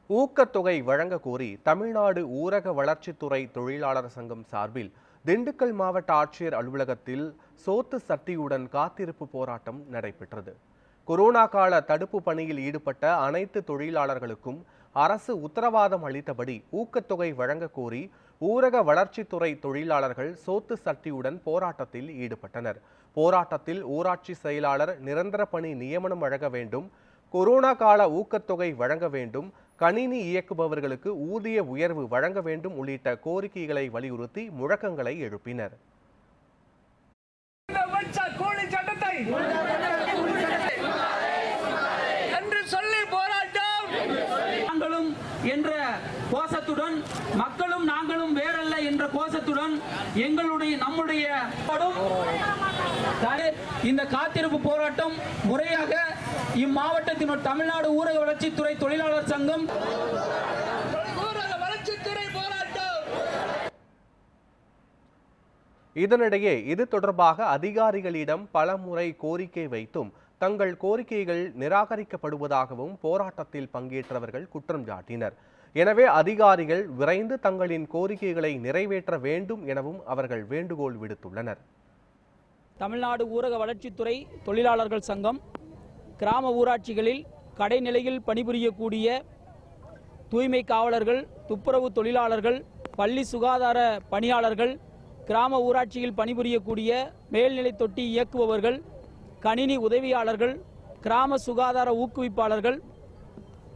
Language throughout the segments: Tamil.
ஊக்கத்தொகை வழங்க கோரி தமிழ்நாடு ஊரக வளர்ச்சித்துறை தொழிலாளர் சங்கம் சார்பில் திண்டுக்கல் மாவட்ட ஆட்சியர் அலுவலகத்தில் சோத்து சட்டியுடன் காத்திருப்பு போராட்டம் நடைபெற்றது. கொரோனா கால தடுப்பு பணியில் ஈடுபட்ட அனைத்து தொழிலாளர்களுக்கும் அரசு உத்தரவாதம் அளித்தபடி ஊக்கத்தொகை வழங்க கோரி ஊரக வளர்ச்சித்துறை தொழிலாளர்கள் சோத்து சட்டியுடன் போராட்டத்தில் ஈடுபட்டனர். போராட்டத்தில் ஊராட்சி செயலாளர் நிரந்தர பணி நியமனம் வழங்க வேண்டும், கொரோனா கால ஊக்கத்தொகை வழங்க வேண்டும், கணினி இயக்குபவர்களுக்கு ஊதிய உயர்வு வழங்க வேண்டும் உள்ளிட்ட கோரிக்கைகளை வலியுறுத்தி முழக்கங்களை எழுப்பினர். என்ற கோஷத்துடன் மக்களும் நாங்களும் வேறல்ல என்ற கோஷத்துடன் நம்முடைய இந்த காத்திருப்பு போராட்டம் முறையாக இம்மாவட்டத்தின் தமிழ்நாடு ஊரக வளர்ச்சித்துறை தொழிலாளர் சங்கம் இதனிடையே இது தொடர்பாக அதிகாரிகளிடம் பலமுறை கோரிக்கை வைத்தும் தங்கள் கோரிக்கைகள் நிராகரிக்கப்படுவதாகவும் போராட்டத்தில் பங்கேற்றவர்கள் குற்றம் சாட்டினர். எனவே அதிகாரிகள் விரைந்து தங்களின் கோரிக்கைகளை நிறைவேற்ற வேண்டும் எனவும் அவர்கள் வேண்டுகோள் விடுத்துள்ளனர். தமிழ்நாடு ஊரக வளர்ச்சித்துறை தொழிலாளர்கள் சங்கம் கிராம ஊராட்சிகளில் கடைநிலையில் பணிபுரியக்கூடிய தூய்மை காவலர்கள், துப்புரவு தொழிலாளர்கள், பள்ளி சுகாதார பணியாளர்கள், கிராம ஊராட்சியில் பணிபுரியக்கூடிய மேல்நிலை தொட்டி இயக்குபவர்கள், கணினி உதவியாளர்கள், கிராம சுகாதார ஊக்குவிப்பாளர்கள்,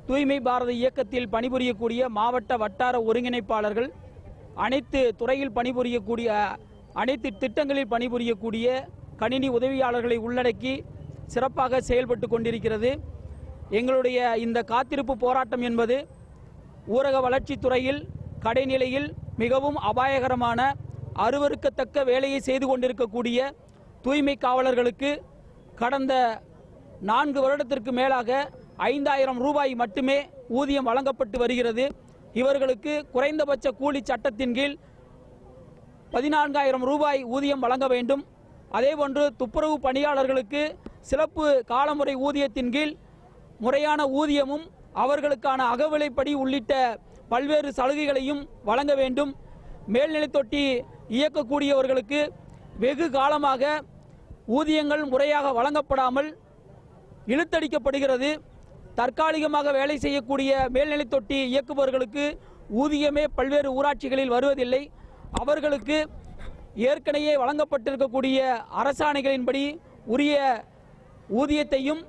தூய்மை பாரத இயக்கத்தில் பணிபுரியக்கூடிய மாவட்ட வட்டார ஒருங்கிணைப்பாளர்கள், அனைத்து துறையில் பணிபுரியக்கூடிய அனைத்து திட்டங்களில் பணிபுரியக்கூடிய கணினி உதவியாளர்களை உள்ளடக்கி சிறப்பாக செயல்பட்டு கொண்டிருக்கிறது. எங்களுடைய இந்த காத்திருப்பு போராட்டம் என்பது ஊரக வளர்ச்சித்துறையில் கடைநிலையில் மிகவும் அபாயகரமான அருவருக்கத்தக்க வேலையை செய்து கொண்டிருக்கக்கூடிய தூய்மை காவலர்களுக்கு கடந்த 4 வருடத்திற்கு மேலாக 5000 ரூபாய் மட்டுமே ஊதியம் வழங்கப்பட்டு வருகிறது. இவர்களுக்கு குறைந்தபட்ச கூலி சட்டத்தின் கீழ் 14000 ரூபாய் ஊதியம் வழங்க வேண்டும். அதேபோன்று துப்புரவு பணியாளர்களுக்கு சிறப்பு காலமுறை ஊதியத்தின் கீழ் முறையான ஊதியமும் அவர்களுக்கான அகவிலைப்படி உள்ளிட்ட பல்வேறு சலுகைகளையும் வழங்க வேண்டும். மேல்நிலை தொட்டி இயக்கக்கூடியவர்களுக்கு வெகு காலமாக ஊதியங்கள் முறையாக வழங்கப்படாமல் இழுத்தடிக்கப்படுகிறது. தற்காலிகமாக வேலை செய்யக்கூடிய மேல்நிலை தொட்டி இயக்குபவர்களுக்கு ஊதியமே பல்வேறு ஊராட்சிகளில் வருவதில்லை. அவர்களுக்கு ஏற்கனவே வழங்கப்பட்டிருக்கக்கூடிய அரசாணைகளின்படி உரிய ஊதியத்தையும்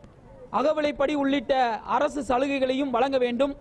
அகவிலைப்படி உள்ளிட்ட அரசு சலுகைகளையும் வழங்க வேண்டும்.